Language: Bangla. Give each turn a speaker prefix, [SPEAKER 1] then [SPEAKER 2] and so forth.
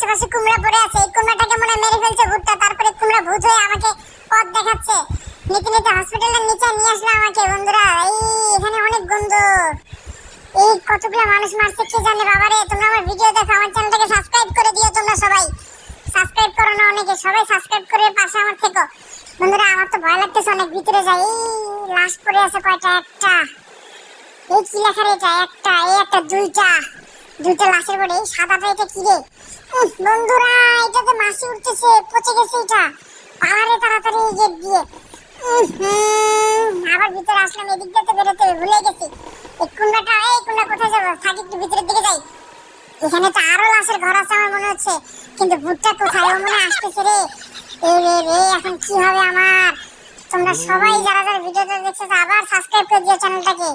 [SPEAKER 1] আশেপাশে কুমড়া পড়ে আছে, এই কুমড়াটাকে মনে হয় মেরে ফেলছে ভূতটা, তারপরে কুমড়া ভূত হয়ে আমাকে পথ দেখাচ্ছে। নিতে নিতে হসপিটালের নিচে নিয়ে আসলো আমাকে। বন্ধুরা এই এখানে অনেক গন্ধ, এই কতগুলো মানুষ মারছে কে জানে। বাবারে তোমরা আমার ভিডিও দেখো, আমার চ্যানেলটাকে সাবস্ক্রাইব করে দিও। তোমরা সবাই সাবস্ক্রাইব করো না অনেকে, সবাই সাবস্ক্রাইব করে পাশে আমার থেকো। বন্ধুরা আমার তো ভয় লাগতেছে অনেক, ভিতরে যাই। এই লাশ পড়ে আছে কয়টা, একটা, এই কি লেখা রে এটা, একটা, এই একটা, দুইটা, দুইটা লাশের পরে। এই সাদাটা এটা কি রে? বন্ধুরা এটাতে মাছি উঠতেছে, পচে গেছে এটা। পালারে তাড়াতাড়ি এই গেট দিয়ে। আবার ভিতরে আসলাম, এদিক দিয়ে তো বেরোতে হবে, ভুলে গেছি। এই কুন্ডাটা, এই কুন্ডা কোথায় যাবো? থাকি একটু ভিতরের দিকে যাই। এখানে তো আরো লাশের ঘর আছে আমার মনে হচ্ছে, কিন্তু ভূতটা কোথায়? ও মনে আসতেছে রে। এই রে রে, এখন কি হবে আমার? তোমরা সবাই যারা যারা ভিডিওটা দেখছো আবার সাবস্ক্রাইব করে দিও চ্যানেলটাকে।